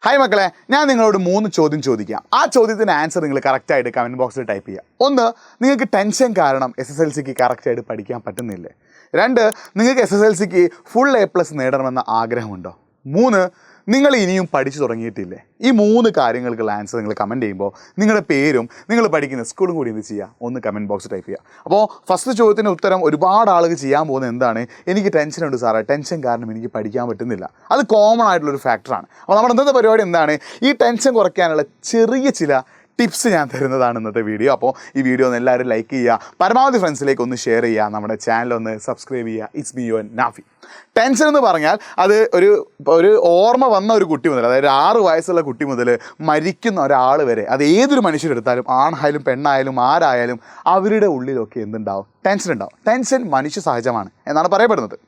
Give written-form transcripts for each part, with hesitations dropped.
Hi മക്കളെ, ഞാൻ നിങ്ങളോട് 3 ചോദ്യം ചോദിക്കാം. ആ ചോദ്യത്തിന് ആൻസർ നിങ്ങൾ കറക്റ്റായിട്ട് കമൻറ്റ് ബോക്സിൽ ടൈപ്പ് ചെയ്യുക. 1, നിങ്ങൾക്ക് ടെൻഷൻ കാരണം SSLCക്ക് കറക്റ്റായിട്ട് പഠിക്കാൻ പറ്റുന്നില്ലേ? 2, നിങ്ങൾക്ക് SSLCക്ക് ഫുൾ A+ നേടണമെന്ന ആഗ്രഹമുണ്ടോ? 3, നിങ്ങൾ ഇനിയും പഠിച്ചു തുടങ്ങിയിട്ടില്ലേ? ഈ 3 കാര്യങ്ങൾക്കുള്ള ആൻസർ നിങ്ങൾ കമൻറ്റ് ചെയ്യുമ്പോൾ നിങ്ങളുടെ പേരും നിങ്ങൾ പഠിക്കുന്ന സ്കൂളും കൂടി എന്ത് ചെയ്യുക, ഒന്ന് കമൻറ്റ് ബോക്സ് ടൈപ്പ് ചെയ്യുക. അപ്പോൾ ഫസ്റ്റ് ചോദ്യത്തിൻ്റെ ഉത്തരം ഒരുപാട് ആളുകൾ ചെയ്യാൻ പോകുന്നത് എന്താണ്? എനിക്ക് ടെൻഷനുണ്ട് സാറേ, ടെൻഷൻ കാരണം എനിക്ക് പഠിക്കാൻ പറ്റുന്നില്ല. അത് കോമൺ ആയിട്ടുള്ളൊരു ഫാക്ടറാണ്. അപ്പോൾ നമ്മുടെ ഇന്നത്തെ പരിപാടി എന്താണ്? ഈ ടെൻഷൻ കുറയ്ക്കാനുള്ള ചെറിയ ചില ടിപ്സ് ഞാൻ തരുന്നതാണ് ഇന്നത്തെ വീഡിയോ. അപ്പോൾ ഈ വീഡിയോ ഒന്ന് എല്ലാവരും ലൈക്ക് ചെയ്യുക, പരമാവധി ഫ്രണ്ട്സിലേക്ക് ഒന്ന് ഷെയർ ചെയ്യുക, നമ്മുടെ ചാനൽ ഒന്ന് സബ്സ്ക്രൈബ് ചെയ്യുക. It's me your Nafi. Tension എന്ന് പറഞ്ഞാൽ അത് ഒരു ഓർമ്മ വന്ന ഒരു കുട്ടി മുതൽ, അതായത് 6 വയസ്സുള്ള കുട്ടി മുതൽ മരിക്കുന്ന ഒരാൾ വരെ, അത് ഏതൊരു മനുഷ്യരെടുത്താലും, ആണായാലും പെണ്ണായാലും ആരായാലും, അവരുടെ ഉള്ളിലൊക്കെ എന്തുണ്ടാവും? ടെൻഷൻ ഉണ്ടാവും. ടെൻഷൻ മനുഷ്യ സഹജമാണ് എന്നാണ് പറയപ്പെടുന്നത്.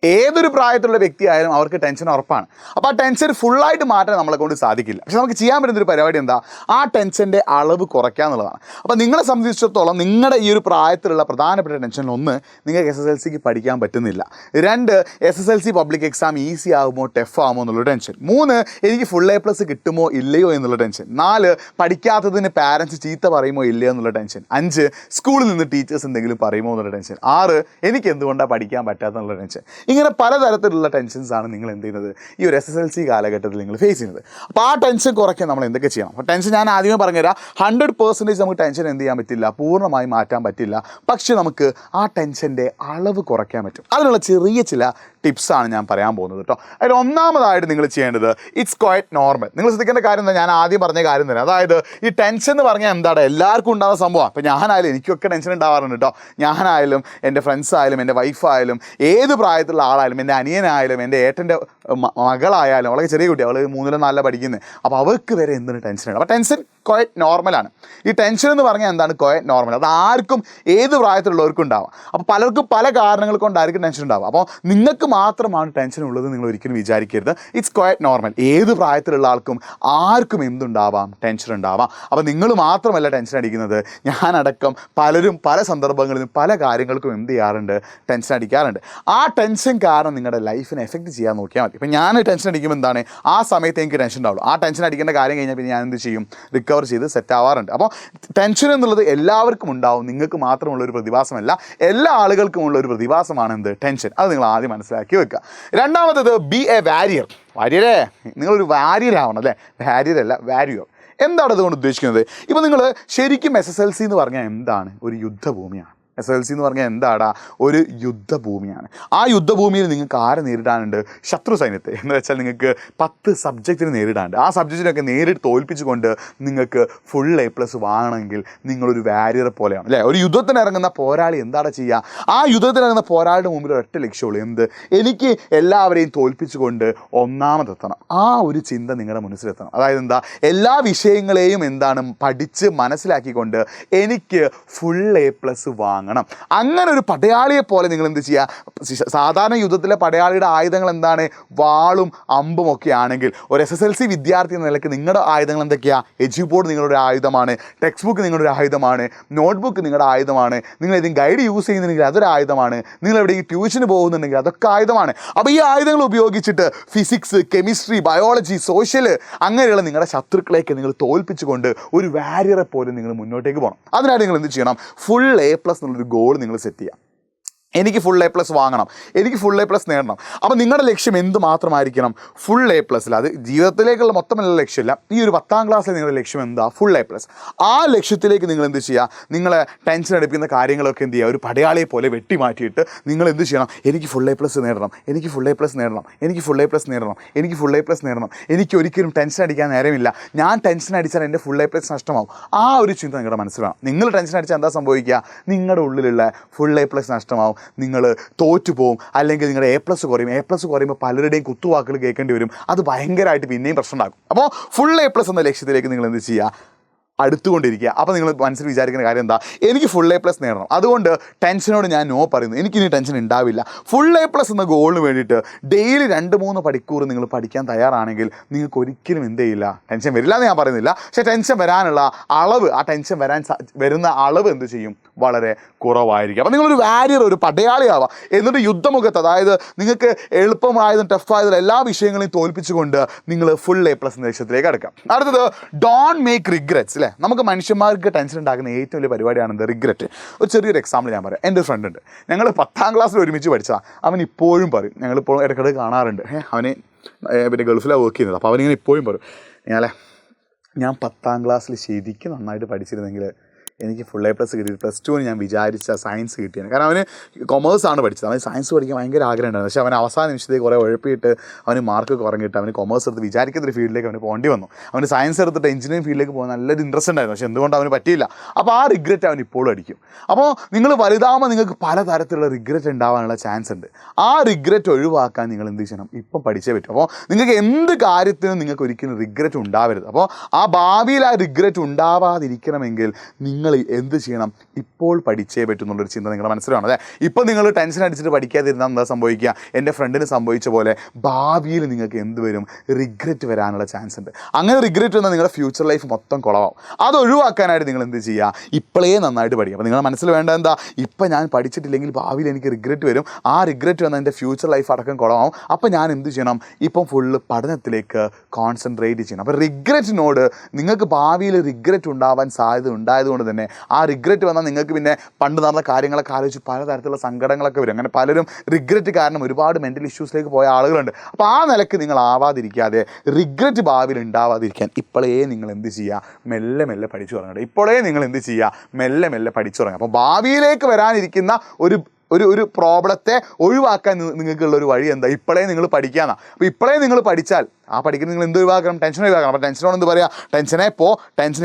ഏതൊരു പ്രായത്തിലുള്ള വ്യക്തിയായാലും അവർക്ക് ടെൻഷൻ ഉറപ്പാണ്. അപ്പോൾ ആ ടെൻഷൻ ഫുള്ളായിട്ട് മാറ്റാൻ നമ്മളെ കൊണ്ട് സാധിക്കില്ല. പക്ഷെ നമുക്ക് ചെയ്യാൻ പറ്റുന്നൊരു പരിപാടി എന്താ? ആ ടെൻഷൻ്റെ അളവ് കുറയ്ക്കുക എന്നുള്ളതാണ്. അപ്പോൾ നിങ്ങളെ സംബന്ധിച്ചിടത്തോളം നിങ്ങളുടെ ഈ ഒരു പ്രായത്തിലുള്ള പ്രധാനപ്പെട്ട ടെൻഷൻ 1, നിങ്ങൾക്ക് SSLCക്ക് പഠിക്കാൻ പറ്റുന്നില്ല. 2, SSLC പബ്ലിക് എക്സാം ഈസി ആകുമോ ടഫ് ആകുമോ എന്നുള്ള ടെൻഷൻ. 3, എനിക്ക് ഫുൾ A+ കിട്ടുമോ ഇല്ലയോ എന്നുള്ള ടെൻഷൻ. 4, പഠിക്കാത്തതിന് പാരൻസ് ചീത്ത പറയുമോ ഇല്ലയോ എന്നുള്ള ടെൻഷൻ. 5, സ്കൂളിൽ നിന്ന് ടീച്ചേഴ്സ് എന്തെങ്കിലും പറയുമോ എന്നുള്ള ടെൻഷൻ. 6, എനിക്ക് എന്തുകൊണ്ടാണ് പഠിക്കാൻ പറ്റാത്തെന്നുള്ള ടെൻഷൻ. ഇങ്ങനെ പലതരത്തിലുള്ള ടെൻഷൻസാണ് നിങ്ങൾ എന്ത് ചെയ്യുന്നത്, ഈ ഒരു SSLC കാലഘട്ടത്തിൽ നിങ്ങൾ ഫേസ് ചെയ്യുന്നത്. അപ്പോൾ ആ ടെൻഷൻ കുറയ്ക്കാൻ നമ്മൾ എന്തൊക്കെ ചെയ്യണം? അപ്പോൾ ടെൻഷൻ ഞാൻ ആദ്യമേ പറഞ്ഞുതരാം. 100% നമുക്ക് ടെൻഷൻ എന്ത് ചെയ്യാൻ പറ്റില്ല, പൂർണ്ണമായി മാറ്റാൻ പറ്റില്ല. പക്ഷെ നമുക്ക് ആ ടെൻഷൻ്റെ അളവ് കുറയ്ക്കാൻ പറ്റും. അതിനുള്ള ചെറിയ ചില ടിപ്സാണ് ഞാൻ പറയാൻ പോകുന്നത് കേട്ടോ. അതിൽ ഒന്നാമതായിട്ട് നിങ്ങൾ ചെയ്യേണ്ടത്, ഇറ്റ്സ് ക്വൈറ്റ് നോർമൽ. നിങ്ങൾ ശ്രദ്ധിക്കേണ്ട കാര്യം എന്താ? ഞാൻ ആദ്യം പറഞ്ഞ കാര്യം തന്നെ. അതായത് ഈ ടെൻഷൻ എന്ന് പറഞ്ഞാൽ എന്താണ്? എല്ലാവർക്കും ഉണ്ടാകുന്ന സംഭവമാണ്. അപ്പോൾ ഞാനായാലും എനിക്കൊക്കെ ടെൻഷൻ ഉണ്ടാവാറുണ്ട് കേട്ടോ. ഞാനായാലും എൻ്റെ ഫ്രണ്ട്സായാലും എൻ്റെ വൈഫായാലും ഏത് പ്രായത്തിലുള്ള ആളായാലും, എൻ്റെ അനിയനായാലും എൻ്റെ ഏട്ടൻ്റെ മകളായാലും, വളരെ ചെറിയ കുട്ടി, അവൾ 3ലും 4ലും പഠിക്കുന്നത്, അപ്പോൾ അവർക്ക് വരെ എന്തിനും ടെൻഷനാണ്. അപ്പോൾ ടെൻഷൻ ക്വൈറ്റ് നോർമലാണ്. ഈ ടെൻഷൻ എന്ന് പറഞ്ഞാൽ എന്താണ്? Quite normal. അത് ആർക്കും ഏത് പ്രായത്തിലുള്ളവർക്കും ഉണ്ടാവാം. അപ്പോൾ പലർക്കും പല കാരണങ്ങൾ കൊണ്ടായിരിക്കും ടെൻഷൻ ഉണ്ടാവുക. അപ്പോൾ നിങ്ങൾക്ക് മാത്രമാണ് ടെൻഷൻ ഉള്ളത് നിങ്ങൾ ഒരിക്കലും വിചാരിക്കരുത്. It's quite normal. ഏത് പ്രായത്തിലുള്ള ആർക്കും എന്തുണ്ടാവാം? ടെൻഷൻ ഉണ്ടാവാം. അപ്പോൾ നിങ്ങൾ മാത്രമല്ല ടെൻഷൻ അടിക്കുന്നത്, ഞാനടക്കം പലരും പല സന്ദർഭങ്ങളിലും പല കാര്യങ്ങൾക്കും എന്ത് ചെയ്യാറുണ്ട്? ടെൻഷൻ അടിക്കാറുണ്ട്. ആ ടെൻഷൻ കാരണം നിങ്ങളുടെ ലൈഫിനെ എഫക്റ്റ് ചെയ്യാൻ നോക്കിയാൽ മതി. ഇപ്പം ഞാൻ ടെൻഷൻ അടിക്കുമ്പോൾ എന്താണ്? ആ സമയത്ത് എനിക്ക് ടെൻഷൻ ഉണ്ടാവുള്ളൂ. ആ ടെൻഷൻ അടിക്കേണ്ട കാര്യം കഴിഞ്ഞാൽ പിന്നെ ഞാൻ എന്ത് ചെയ്യും? റിക്കവർ ചെയ്ത് സെറ്റ് ആവാറുണ്ട്. അപ്പോൾ ടെൻഷൻ എന്നുള്ളത് എല്ലാവർക്കും ഉണ്ടാവും, നിങ്ങൾക്ക് മാത്രമുള്ളൊരു പ്രതിഭാസമല്ല, എല്ലാ ആളുകൾക്കും ഉള്ള ഒരു പ്രതിഭാസമാണ് എന്ത്? ടെൻഷൻ. അത് നിങ്ങൾ ആദ്യം മനസ്സിലാക്കി വെക്കുക. രണ്ടാമത്തത്, ബി എ വാരിയർ. വാരിയറേ, നിങ്ങളൊരു വാരിയറാവണം അല്ലേ? വാരിയറല്ല, വാരിയർ. എന്താണ് അതുകൊണ്ട് ഉദ്ദേശിക്കുന്നത്? ഇപ്പോൾ നിങ്ങൾ ശരിക്കും SSLC എന്ന് പറഞ്ഞാൽ എന്താണ്? ഒരു യുദ്ധഭൂമിയാണ്. SSLC എന്ന് പറഞ്ഞാൽ എന്താടാ? ഒരു യുദ്ധഭൂമിയാണ്. ആ യുദ്ധഭൂമിയിൽ നിങ്ങൾക്ക് ആരെ നേരിടാനുണ്ട്? ശത്രു സൈന്യത്തെ. എന്ന് വെച്ചാൽ നിങ്ങൾക്ക് 10 സബ്ജക്റ്റിന് നേരിടാനുണ്ട്. ആ സബ്ജക്റ്റിനൊക്കെ നേരിട്ട് തോൽപ്പിച്ചുകൊണ്ട് നിങ്ങൾക്ക് ഫുൾ A+ വാങ്ങണമെങ്കിൽ നിങ്ങളൊരു വാരിയർ പോലെയാണ് അല്ലേ? ഒരു യുദ്ധത്തിന് ഇറങ്ങുന്ന പോരാളി എന്താണ് ചെയ്യുക? ആ യുദ്ധത്തിന് ഇറങ്ങുന്ന പോരാളിയുടെ മുമ്പിൽ ഒരൊറ്റ ലക്ഷ്യമുള്ളൂ, എന്ത്? എനിക്ക് എല്ലാവരെയും തോൽപ്പിച്ചുകൊണ്ട് ഒന്നാമതെത്തണം. ആ ഒരു ചിന്ത നിങ്ങളുടെ മനസ്സിലെത്തണം. അതായത് എന്താ? എല്ലാ വിഷയങ്ങളെയും എന്താണ് പഠിച്ച് മനസ്സിലാക്കിക്കൊണ്ട് എനിക്ക് ഫുൾ A+ വാങ്ങണം. അങ്ങനെ ഒരു പടയാളിയെ പോലെ നിങ്ങൾ എന്ത് ചെയ്യുക? സാധാരണ യുദ്ധത്തിലെ പടയാളിയുടെ ആയുധങ്ങൾ എന്താണ്? വാളും അമ്പും ഒക്കെ ആണെങ്കിൽ ഒരു SSLC വിദ്യാർത്ഥി എന്ന നിലയ്ക്ക് നിങ്ങളുടെ ആയുധങ്ങൾ എന്തൊക്കെയാണ്? എജ്യു ബോർഡ് നിങ്ങളുടെ ആയുധമാണ്, ടെക്സ്റ്റ് ബുക്ക് നിങ്ങളുടെ ആയുധമാണ്, നോട്ട്ബുക്ക് നിങ്ങളുടെ ആയുധമാണ്, നിങ്ങൾ ഏതെങ്കിലും ഗൈഡ് യൂസ് ചെയ്യുന്നുണ്ടെങ്കിൽ അതൊരു ആയുധമാണ്, നിങ്ങൾ എവിടെയെങ്കിലും ട്യൂഷന് പോകുന്നുണ്ടെങ്കിൽ അതൊക്കെ ആയുധമാണ്. അപ്പോൾ ഈ ആയുധങ്ങൾ ഉപയോഗിച്ചിട്ട് ഫിസിക്സ്, കെമിസ്ട്രി, ബയോളജി, സോഷ്യൽ അങ്ങനെയുള്ള നിങ്ങളുടെ ശത്രുക്കളേക്ക് നിങ്ങൾ തോൽപ്പിച്ചുകൊണ്ട് ഒരു വാരിയറെ പോലെ നിങ്ങൾ മുന്നോട്ടേക്ക് പോകണം. അതിനായിട്ട് നിങ്ങൾ എന്ത് ചെയ്യണം? ഫുൾ A+ ഒരു ഗോൾ നിങ്ങൾ സെറ്റ് ചെയ്യുക. എനിക്ക് ഫുൾ A+ വാങ്ങണം, എനിക്ക് ഫുൾ A+ നേടണം. അപ്പോൾ നിങ്ങളുടെ ലക്ഷ്യം എന്ത് മാത്രമായിരിക്കണം? Full A+. അത് ജീവിതത്തിലേക്കുള്ള മൊത്തമുള്ള ലക്ഷ്യമില്ല. ഈ ഒരു 10ാം ക്ലാസ്സിൽ നിങ്ങളുടെ ലക്ഷ്യം എന്താ? Full A+. ആ ലക്ഷ്യത്തിലേക്ക് നിങ്ങൾ എന്ത് ചെയ്യുക? നിങ്ങളെ ടെൻഷൻ എടുപ്പിക്കുന്ന കാര്യങ്ങളൊക്കെ എന്ത് ചെയ്യുക? ഒരു പടയാളിയെ പോലെ വെട്ടി മാറ്റിയിട്ട് നിങ്ങൾ എന്ത് ചെയ്യണം? എനിക്ക് ഫുൾ A+ നേടണം, എനിക്ക് ഫുൾ A+ നേടണം, എനിക്ക് ഫുൾ A+ നേടണം, എനിക്ക് ഫുൾ A+ നേടണം. എനിക്ക് ഒരിക്കലും ടെൻഷൻ അടിക്കാൻ നേരമില്ല, ഞാൻ ടെൻഷൻ അടിച്ചാൽ എൻ്റെ ഫുൾ A+ നഷ്ടമാവും. ആ ഒരു ചിന്ത നിങ്ങളുടെ മനസ്സിലാണ്. നിങ്ങൾ ടെൻഷൻ അടിച്ചാൽ എന്താ സംഭവിക്കുക? നിങ്ങളുടെ ഉള്ളിലുള്ള ഫുൾ A+ നഷ്ടമാവും, നിങ്ങൾ തോറ്റുപോകും, അല്ലെങ്കിൽ നിങ്ങളുടെ A+ കുറയും. A+ കുറയുമ്പോൾ പലരുടെയും കുത്തുവാക്കുകൾ കേൾക്കേണ്ടി വരും. അത് ഭയങ്കരമായിട്ട് പിന്നെയും പ്രശ്നം ഉണ്ടാക്കും. അപ്പോൾ ഫുൾ A+ എന്ന ലക്ഷ്യത്തിലേക്ക് നിങ്ങൾ എന്ത് ചെയ്യുക? അടുത്തുകൊണ്ടിരിക്കുക. അപ്പോൾ നിങ്ങൾ മനസ്സിൽ വിചാരിക്കുന്ന കാര്യം എന്താ, എനിക്ക് ഫുൾ A+ നേടണം, അതുകൊണ്ട് ടെൻഷനോട് ഞാൻ നോ പറയുന്നു, എനിക്കിനി ടെൻഷൻ ഉണ്ടാവില്ല. ഫുൾ A+ എന്ന ഗോളിന് വേണ്ടിയിട്ട് ഡെയിലി 2-3 മണിക്കൂർ നിങ്ങൾ പഠിക്കാൻ തയ്യാറാണെങ്കിൽ നിങ്ങൾക്ക് ഒരിക്കലും എന്ത് ചെയ്യില്ല, ടെൻഷൻ വരില്ല എന്ന് ഞാൻ പറയുന്നില്ല. പക്ഷേ ടെൻഷൻ വരാനുള്ള അളവ്, ആ ടെൻഷൻ വരുന്ന അളവ് എന്ത് ചെയ്യും, വളരെ കുറവായിരിക്കും. അപ്പോൾ നിങ്ങളൊരു വാരിയർ, ഒരു പടയാളിയാവാം. എന്നിട്ട് യുദ്ധമുഖത്ത്, അതായത് നിങ്ങൾക്ക് എളുപ്പമായതും ടഫായതും എല്ലാ വിഷയങ്ങളെയും തോൽപ്പിച്ചുകൊണ്ട് നിങ്ങൾ ഫുൾ A+ എന്ന ലക്ഷ്യത്തിലേക്ക് അടുക്കാം. അടുത്തത് ഡോണ്ട് മേക്ക് റിഗ്രറ്റ്സ്. അല്ലേ, നമുക്ക് മനുഷ്യന്മാർക്ക് ടെൻഷൻ ഉണ്ടാക്കുന്ന ഏറ്റവും വലിയ പരിപാടിയാണ് റിഗ്രറ്റ്. ഒരു ചെറിയൊരു എക്സാമ്പിൾ ഞാൻ പറയാം. എൻ്റെ ഒരു ഫ്രണ്ട് ഉണ്ട്, ഞങ്ങൾ 10ാം ക്ലാസ്സിൽ ഒരുമിച്ച് പഠിച്ചതാണ്. അവൻ ഇപ്പോഴും പറയും, ഞങ്ങളിപ്പോൾ ഇടയ്ക്കിടയ്ക്ക് കാണാറുണ്ട്, അവന് പിന്നെ ഗൾഫിലാണ് വർക്ക് ചെയ്യുന്നത്. അപ്പോൾ അവനിങ്ങനെ ഇപ്പോഴും പറയും, ഞാൻ 10ാം ക്ലാസ്സിൽ ശരിക്കും നന്നായിട്ട് പഠിച്ചിരുന്നെങ്കിൽ എനിക്ക് ഫുൾ A+ കിട്ടി, +2 ഞാൻ വിചാരിച്ച സയൻസ് കിട്ടിയാണ്. കാരണം അവന് കൊമേഴ്സാണ് പഠിച്ചത്, അവന് സയൻസ് പഠിക്കാൻ ഭയങ്കര ആഗ്രഹം ഉണ്ടായിരുന്നു. പക്ഷേ അവൻ അവസാന നിമിഷത്തേക്ക് കുറേ ഉഴപ്പിയിട്ട് അവന് മാർക്ക് കുറഞ്ഞിട്ട് അവന് കൊമേഴ്സ് എടുത്ത് വിചാരിക്കുന്ന ഒരു ഫീൽഡിലേക്ക് അവന് പോകേണ്ടി വന്നു. അവന് സയൻസ് എടുത്തിട്ട് എഞ്ചിനീയറിംഗ് ഫീൽഡിലേക്ക് പോകാൻ നല്ലൊരു ഇൻട്രസ്റ്റ് ഉണ്ടായിരുന്നു, പക്ഷേ എന്തുകൊണ്ട് അവന് പറ്റിയില്ല. അപ്പോൾ ആ റിഗ്രറ്റ് അവൻ ഇപ്പോഴും അടിക്കും. അപ്പോൾ നിങ്ങൾ വലുതാകുമ്പോൾ നിങ്ങൾക്ക് പലതരത്തിലുള്ള റിഗ്രറ്റ് ഉണ്ടാകാനുള്ള ചാൻസ് ഉണ്ട്. ആ റിഗ്രറ്റ് ഒഴിവാക്കാൻ നിങ്ങൾ എന്ത് ചെയ്യണം, ഇപ്പം പഠിച്ചേ പറ്റും. അപ്പോൾ നിങ്ങൾക്ക് എന്ത് കാര്യത്തിനും നിങ്ങൾക്ക് ഒരിക്കലും റിഗ്രറ്റ് ഉണ്ടാവരുത്. അപ്പോൾ ആ ഭാവിയിൽ ആ റിഗ്രറ്റ് ഉണ്ടാവാതിരിക്കണമെങ്കിൽ നിങ്ങൾ എന്ത് ചെയ്യണം, ഇപ്പോൾ പഠിച്ചേ പറ്റുന്നുള്ളൊരു ചിന്ത നിങ്ങളുടെ മനസ്സിലാണ്. അതെ, ഇപ്പോൾ നിങ്ങൾ ടെൻഷൻ അടിച്ചിട്ട് പഠിക്കാതിരുന്നാൽ എന്താ സംഭവിക്കുക, എൻ്റെ ഫ്രണ്ടിന് സംഭവിച്ച പോലെ ഭാവിയിൽ നിങ്ങൾക്ക് എന്ത് വരും, റിഗ്രറ്റ് വരാനുള്ള ചാൻസ് ഉണ്ട്. അങ്ങനെ റിഗ്രറ്റ് വന്നാൽ നിങ്ങളുടെ ഫ്യൂച്ചർ ലൈഫ് മൊത്തം കുളമാവും. അത് ഒഴിവാക്കാനായിട്ട് നിങ്ങൾ എന്ത് ചെയ്യുക, ഇപ്പോഴേ നന്നായിട്ട് പഠിക്കുക. അപ്പോൾ നിങ്ങളുടെ മനസ്സിൽ വേണ്ട എന്താ, ഇപ്പം ഞാൻ പഠിച്ചിട്ടില്ലെങ്കിൽ ഭാവിയിൽ എനിക്ക് റിഗ്രറ്റ് വരും, ആ റിഗ്രറ്റ് വന്നാൽ എൻ്റെ ഫ്യൂച്ചർ ലൈഫ് അടക്കം കുളമാവും. അപ്പോൾ ഞാൻ എന്ത് ചെയ്യണം, ഇപ്പം ഫുള്ള് പഠനത്തിലേക്ക് കോൺസെൻട്രേറ്റ് ചെയ്യണം. അപ്പോൾ റിഗ്രറ്റിനോട് നിങ്ങൾക്ക് ഭാവിയിൽ റിഗ്രറ്റ് ഉണ്ടാവാൻ സാധ്യത ഉണ്ടായതുകൊണ്ട് തന്നെ ആ റിഗ്രറ്റ് വന്നാൽ നിങ്ങൾക്ക് പിന്നെ പണ്ട് നടന്ന കാര്യങ്ങളൊക്കെ ആലോചിച്ച് പലതരത്തിലുള്ള സങ്കടങ്ങളൊക്കെ വരും. അങ്ങനെ പലരും റിഗ്രറ്റ് കാരണം ഒരുപാട് മെൻ്റൽ ഇഷ്യൂസിലേക്ക് പോയ ആളുകളുണ്ട്. അപ്പോൾ ആ നിലക്ക് നിങ്ങൾ ആവാതിരിക്കാതെ, റിഗ്രറ്റ് ഭാവിയിൽ ഉണ്ടാവാതിരിക്കാൻ ഇപ്പോഴേ നിങ്ങൾ എന്ത് ചെയ്യുക, മെല്ലെ മെല്ലെ പഠിച്ചു തുടങ്ങണം. ഇപ്പോഴേ നിങ്ങൾ എന്ത് ചെയ്യുക, മെല്ലെ മെല്ലെ പഠിച്ചു തുടങ്ങുക. അപ്പോൾ ഭാവിയിലേക്ക് വരാനിരിക്കുന്ന ഒരു പ്രോബ്ലത്തെ ഒഴിവാക്കാൻ നിങ്ങൾക്കുള്ളൊരു വഴി എന്താ, ഇപ്പോഴേ നിങ്ങൾ പഠിക്കാമെന്നാണ്. അപ്പോൾ ഇപ്പോഴേ നിങ്ങൾ പഠിച്ചാൽ ആ പഠിക്കുന്ന നിങ്ങൾ എന്ത് ഒഴിവാക്കണം, ടെൻഷൻ ഒഴിവാക്കണം. അപ്പോൾ ടെൻഷനോട് എന്ത് പറയുക, ടെൻഷൻ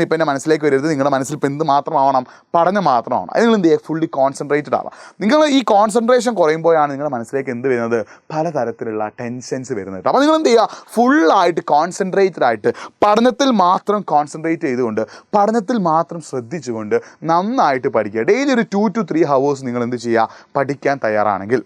ഇപ്പം എൻ്റെ മനസ്സിലേക്ക് വരരുത്, നിങ്ങളുടെ മനസ്സിൽ ഇപ്പം എന്ത് മാത്രമാവണം, പഠനം മാത്രമാവണം. അത് നിങ്ങൾ എന്ത് ചെയ്യുക, ഫുള്ളി കോൺസെൻട്രേറ്റഡ് ആവാം. നിങ്ങൾ ഈ കോൺസെൻട്രേഷൻ കുറയുമ്പോഴാണ് നിങ്ങളുടെ മനസ്സിലേക്ക് എന്ത് വരുന്നത്, പലതരത്തിലുള്ള ടെൻഷൻസ് വരുന്നത്. അപ്പോൾ നിങ്ങൾ എന്ത് ചെയ്യുക, ഫുള്ളായിട്ട് കോൺസെൻട്രേറ്റഡ് ആയിട്ട് പഠനത്തിൽ മാത്രം കോൺസെൻട്രേറ്റ് ചെയ്തുകൊണ്ട്, പഠനത്തിൽ മാത്രം ശ്രദ്ധിച്ചുകൊണ്ട് നന്നായിട്ട് പഠിക്കുക. ഡെയിലി ഒരു 2 to 3 hours നിങ്ങൾ എന്ത് ചെയ്യുക, പഠിക്കാൻ തയ്യാറാണെങ്കിൽ,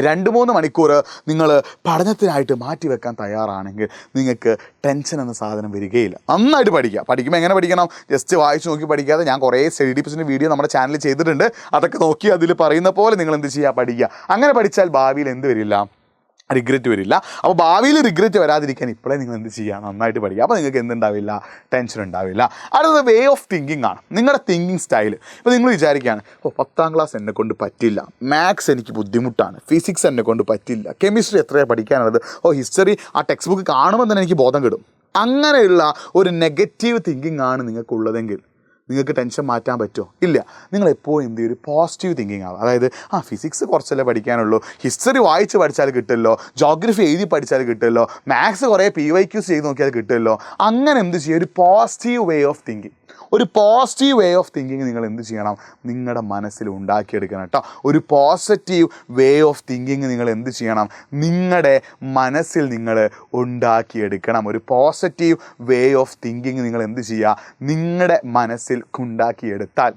2-3 മണിക്കൂർ നിങ്ങൾ പഠനത്തിനായിട്ട് മാറ്റിവെക്കാൻ തയ്യാറാണെങ്കിൽ നിങ്ങൾക്ക് ടെൻഷൻ എന്ന സാധനം വരികയില്ല. നന്നായിട്ട് പഠിക്കുക. പഠിക്കുമ്പോൾ എങ്ങനെ പഠിക്കണം, ജസ്റ്റ് വായിച്ച് നോക്കി പഠിക്കാതെ, ഞാൻ കുറേ സ്റ്റഡി ടിപ്സിൻ്റെ വീഡിയോ നമ്മുടെ ചാനലിൽ ചെയ്തിട്ടുണ്ട്, അതൊക്കെ നോക്കി അതിൽ പറയുന്ന പോലെ നിങ്ങൾ എന്ത് ചെയ്യുക, പഠിക്കുക. അങ്ങനെ പഠിച്ചാൽ ഭാവിയിൽ എന്ത് വരില്ല, റിഗ്രറ്റ് വരില്ല. അപ്പോൾ ഭാവിയിൽ റിഗ്രറ്റ് വരാതിരിക്കാൻ ഇപ്പോഴേ നിങ്ങൾ എന്ത് ചെയ്യുക, നന്നായിട്ട് പഠിക്കുക. അപ്പോൾ നിങ്ങൾക്ക് എന്തുണ്ടാവില്ല, ടെൻഷൻ ഉണ്ടാവില്ല. അടുത്തത് വേ ഓഫ് തിങ്കിങ് ആണ്, നിങ്ങളുടെ തിങ്കിങ് സ്റ്റൈൽ. ഇപ്പോൾ നിങ്ങൾ വിചാരിക്കുകയാണ്, 10ാം ക്ലാസ് എന്നെ കൊണ്ട് പറ്റില്ല, മാത്സ് എനിക്ക് ബുദ്ധിമുട്ടാണ്, ഫിസിക്സ് എന്നെ കൊണ്ട് പറ്റില്ല, കെമിസ്ട്രി എത്രയാണ് പഠിക്കാനുള്ളത്, ഹിസ്റ്ററി ആ ടെക്സ്റ്റ് ബുക്ക് കാണുമ്പോൾ തന്നെ എനിക്ക് ബോധം കിടും. അങ്ങനെയുള്ള ഒരു നെഗറ്റീവ് തിങ്കിങ് ആണ് നിങ്ങൾക്കുള്ളതെങ്കിൽ നിങ്ങൾക്ക് ടെൻഷൻ മാറ്റാൻ പറ്റുമോ? ഇല്ല. നിങ്ങൾ എപ്പോഴും എന്ത് ചെയ്യും, ഒരു പോസിറ്റീവ് തിങ്കിങ് ആവും. അതായത് ഫിസിക്സ് കുറച്ചല്ലേ പഠിക്കാനുള്ളൂ, ഹിസ്റ്ററി വായിച്ച് പഠിച്ചാൽ കിട്ടുമല്ലോ, ജോഗ്രഫി എഴുതി പഠിച്ചാൽ കിട്ടുമല്ലോ, മാത്സ് കുറേ PYQs ചെയ്ത് നോക്കിയാൽ കിട്ടുമല്ലോ. അങ്ങനെ എന്ത് ചെയ്യുക, ഒരു പോസിറ്റീവ് വേ ഓഫ് തിങ്കിങ്, ഒരു പോസിറ്റീവ് വേ ഓഫ് തിങ്കിങ് നിങ്ങൾ എന്ത് ചെയ്യണം, നിങ്ങളുടെ മനസ്സിൽ ഉണ്ടാക്കിയെടുക്കണം കേട്ടോ. ഒരു പോസിറ്റീവ് വേ ഓഫ് തിങ്കിങ് നിങ്ങൾ എന്ത് ചെയ്യണം, നിങ്ങളുടെ മനസ്സിൽ നിങ്ങൾ ഉണ്ടാക്കിയെടുക്കണം. ഒരു പോസിറ്റീവ് വേ ഓഫ് തിങ്കിങ് നിങ്ങൾ എന്ത് ചെയ്യുക, നിങ്ങളുടെ മനസ്സിൽ ഉണ്ടാക്കിയെടുത്താൽ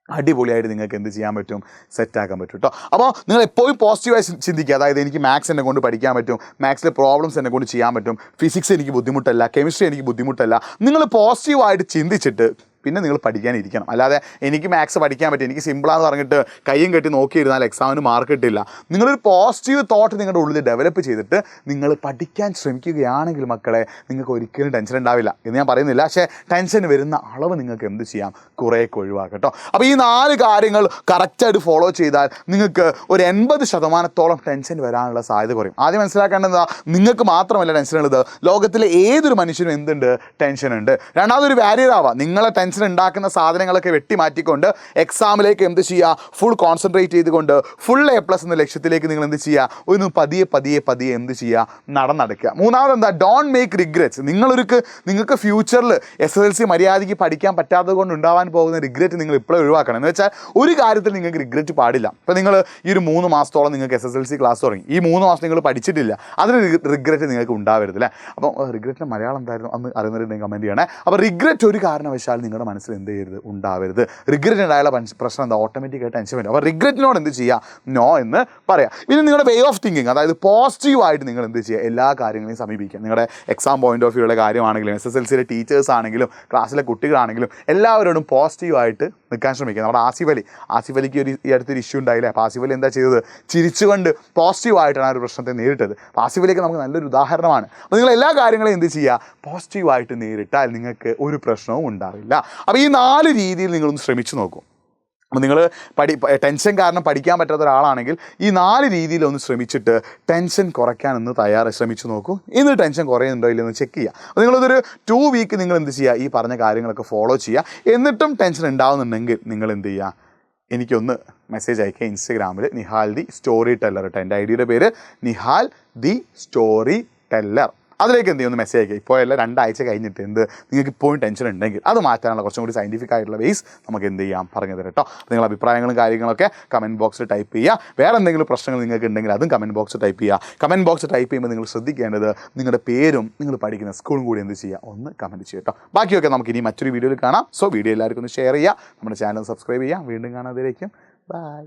അടിപൊളിയായിട്ട് നിങ്ങൾക്ക് എന്ത് ചെയ്യാൻ പറ്റും, സെറ്റാക്കാൻ പറ്റും കേട്ടോ. അപ്പോൾ നിങ്ങൾ എപ്പോഴും പോസിറ്റീവായി ചിന്തിക്കുക. അതായത് എനിക്ക് മാത്സ് എന്നെ കൊണ്ട് പഠിക്കാൻ പറ്റും, മാത്സിലെ പ്രോബ്ലംസ് എന്നെ കൊണ്ട് ചെയ്യാൻ പറ്റും, ഫിസിക്സ് എനിക്ക് ബുദ്ധിമുട്ടല്ല, കെമിസ്ട്രി എനിക്ക് ബുദ്ധിമുട്ടല്ല. നിങ്ങൾ പോസിറ്റീവായിട്ട് ചിന്തിച്ചിട്ട് പിന്നെ നിങ്ങൾ പഠിക്കാനിരിക്കണം. അല്ലാതെ എനിക്ക് മാത്സ് പഠിക്കാൻ പറ്റും, എനിക്ക് സിമ്പിളാന്ന് പറഞ്ഞിട്ട് കയ്യും കെട്ടി നോക്കിയിരുന്നാൽ എക്സാമിന് മാർക്ക് കിട്ടില്ല. നിങ്ങളൊരു പോസിറ്റീവ് തോട്ട് നിങ്ങളുടെ ഉള്ളിൽ ഡെവലപ്പ് ചെയ്തിട്ട് നിങ്ങൾ പഠിക്കാൻ ശ്രമിക്കുകയാണെങ്കിൽ മക്കളെ, നിങ്ങൾക്ക് ഒരിക്കലും ടെൻഷൻ ഉണ്ടാവില്ല എന്ന് ഞാൻ പറയുന്നില്ല. പക്ഷേ ടെൻഷൻ വരുന്ന അളവ് നിങ്ങൾക്ക് എന്ത് ചെയ്യാം, കുറേയൊക്കെ ഒഴിവാക്കാം കേട്ടോ. അപ്പോൾ ഈ 4 കാര്യങ്ങൾ കറക്റ്റായിട്ട് ഫോളോ ചെയ്താൽ നിങ്ങൾക്ക് ഒരു 80% ടെൻഷൻ വരാനുള്ള സാധ്യത കുറയും. ആദ്യം മനസ്സിലാക്കേണ്ടത് നിങ്ങൾക്ക് മാത്രമല്ല ടെൻഷൻ ഉള്ളത്, ലോകത്തിലെ ഏതൊരു മനുഷ്യനും എന്തുണ്ട്, ടെൻഷൻ ഉണ്ട്. രണ്ടാമതൊരു വാരിയർ ആവാം. നിങ്ങളെ ടെൻഷൻ ടെൻഷൻ ഉണ്ടാക്കുന്ന സാധനങ്ങളൊക്കെ വെട്ടിമാറ്റിക്കൊണ്ട് എക്സാമിലേക്ക് എന്ത് ചെയ്യുക, ഫുൾ കോൺസെൻട്രേറ്റ് ചെയ്തുകൊണ്ട് ഫുൾ A+ എന്ന ലക്ഷ്യത്തിലേക്ക് നിങ്ങൾ എന്ത് ചെയ്യുക, ഒന്ന് പതിയെ എന്ത് ചെയ്യുക, നടക്കുക. മൂന്നാമത് എന്താ, ഡോണ്ട് മേക്ക് റിഗ്രറ്റ്സ്. നിങ്ങൾക്ക് ഫ്യൂച്ചറിൽ SSLC മര്യാദയ്ക്ക് പഠിക്കാൻ പറ്റാത്തത് കൊണ്ട് ഉണ്ടാവാൻ പോകുന്ന റിഗ്രറ്റ് നിങ്ങൾ ഇപ്പോഴും ഒഴിവാക്കണം. എന്ന് വെച്ചാൽ ഒരു കാര്യത്തിൽ നിങ്ങൾക്ക് റിഗ്രറ്റ് പാടില്ല. ഇപ്പോൾ നിങ്ങൾ ഈ ഒരു 3 മാസത്തോളം നിങ്ങൾക്ക് SSLC ക്ലാസ് തുടങ്ങി, ഈ 3 മാസം നിങ്ങൾ പഠിച്ചിട്ടില്ല, അതിന് റിഗ്രറ്റ് നിങ്ങൾക്ക് ഉണ്ടാവരുത് അല്ലേ. അപ്പം റിഗ്രറ്റിൻ്റെ മലയാളം എന്തായിരുന്നു അന്ന് അറിയുന്നവരുണ്ടെങ്കിൽ കമൻറ്റ് ചെയ്യണേ. അപ്പോൾ റിഗ്രറ്റ് ഒരു കാരണവശാൽ നിങ്ങളുടെ മനസ്സിൽ എന്ത് ചെയ്യരുത്, ഉണ്ടാവരുത്. റിഗ്രറ്റ് ഉണ്ടായുള്ള പ്രശ്നം എന്താ, ഓട്ടോമാറ്റിക്കായിട്ട് ടെൻഷൻ വരും. അപ്പോൾ റിഗ്രറ്റിനോട് എന്ത് ചെയ്യുക, നോ എന്ന് പറയാം. പിന്നെ നിങ്ങളുടെ വേ ഓഫ് തിങ്കിങ്, അതായത് പോസിറ്റീവായിട്ട് നിങ്ങൾ എന്ത് ചെയ്യുക, എല്ലാ കാര്യങ്ങളെയും സമീപിക്കുക. നിങ്ങളുടെ എക്സാം പോയിന്റ് ഓഫ് വ്യൂയുടെ കാര്യമാണെങ്കിലും SSLCയിലെ ടീച്ചേഴ്സ് ആണെങ്കിലും ക്ലാസ്സിലെ കുട്ടികളാണെങ്കിലും എല്ലാവരോടും പോസിറ്റീവായിട്ട് നിൽക്കാൻ ശ്രമിക്കുക. നമ്മുടെ ആസിഫ് അലിക്ക് ഈ അടുത്തൊരു ഇഷ്യൂ ഉണ്ടായില്ലേ. അപ്പോൾ ആസിഫ് അലി എന്താ ചെയ്തത്, ചിരിച്ചുകൊണ്ട് പോസിറ്റീവായിട്ടാണ് ആ ഒരു പ്രശ്നത്തെ നേരിട്ടത്. അപ്പോൾ ആസിഫ് അലിക്ക് നമുക്ക് നല്ലൊരു ഉദാഹരണമാണ്. അപ്പോൾ നിങ്ങൾ എല്ലാ കാര്യങ്ങളെയും എന്ത് ചെയ്യുക, പോസിറ്റീവായിട്ട് നേരിട്ടാൽ നിങ്ങൾക്ക് ഒരു പ്രശ്നവും ഉണ്ടാവില്ല. അപ്പോൾ ഈ 4 രീതിയിൽ നിങ്ങളൊന്ന് ശ്രമിച്ചു നോക്കൂ. അപ്പോൾ നിങ്ങൾ ടെൻഷൻ കാരണം പഠിക്കാൻ പറ്റാത്ത ഒരാളാണെങ്കിൽ ഈ 4 രീതിയിലൊന്ന് ശ്രമിച്ചിട്ട് ടെൻഷൻ കുറയ്ക്കാനൊന്ന് ശ്രമിച്ചു നോക്കൂ. ഇന്ന് ടെൻഷൻ കുറയുന്നുണ്ടോ ഇല്ലെന്ന് ചെക്ക് ചെയ്യുക. അപ്പോൾ നിങ്ങളതൊരു 2 വീക്ക് നിങ്ങൾ എന്ത് ചെയ്യുക, ഈ പറഞ്ഞ കാര്യങ്ങളൊക്കെ ഫോളോ ചെയ്യുക. എന്നിട്ടും ടെൻഷൻ ഉണ്ടാവുന്നുണ്ടെങ്കിൽ നിങ്ങൾ എന്ത് ചെയ്യുക, എനിക്കൊന്ന് മെസ്സേജ് അയക്കുക ഇൻസ്റ്റഗ്രാമിൽ, നിഹാൽ ദി സ്റ്റോറി ടെല്ലർ കേട്ടോ. എൻ്റെ ഐഡിയുടെ പേര് നിഹാൽ ദി സ്റ്റോറി ടെല്ലർ. അതിലേക്ക് എന്ത് ചെയ്യുന്നു, മെസ്സേജ് അയക്കുക. ഇപ്പോൾ എല്ലാം 2 ആഴ്ച കഴിഞ്ഞിട്ട് നിങ്ങൾക്ക് ഇപ്പോഴും ടെൻഷൻ ഉണ്ടെങ്കിൽ അത് മാറ്റാനുള്ള കുറച്ചും കൂടി സയൻറ്റിഫിക് ആയിട്ടുള്ള വേസ് നമുക്ക് എന്ത് ചെയ്യാം, പറഞ്ഞു തരാം കേട്ടോ. നിങ്ങളുടെ അഭിപ്രായങ്ങളും കാര്യങ്ങളൊക്കെ കമൻറ്റ് ബോക്സിൽ ടൈപ്പ് ചെയ്യുക. വേറെ എന്തെങ്കിലും പ്രശ്നങ്ങൾ നിങ്ങൾക്ക് ഉണ്ടെങ്കിൽ അതും കമൻറ്റ് ബോക്സിൽ ടൈപ്പ് ചെയ്യുക. കമൻറ്റ് ബോക്സിൽ ടൈപ്പ് ചെയ്യുമ്പോൾ നിങ്ങൾ ശ്രദ്ധിക്കേണ്ടത് നിങ്ങളുടെ പേരും നിങ്ങൾ പഠിക്കുന്ന സ്കൂളും കൂടി എന്ത് ചെയ്യുക, ഒന്ന് കമൻറ്റ് ചെയ്യുക കേട്ടോ. ബാക്കിയൊക്കെ നമുക്ക് ഇനി മറ്റൊരു വീഡിയോയിൽ കാണാം. സോ വീഡിയോ എല്ലാവർക്കും ഒന്ന് ഷെയർ ചെയ്യുക, നമ്മുടെ ചാനൽ സബ്സ്ക്രൈബ് ചെയ്യുക. വീണ്ടും കാണാതിരിക്കും. ബൈ.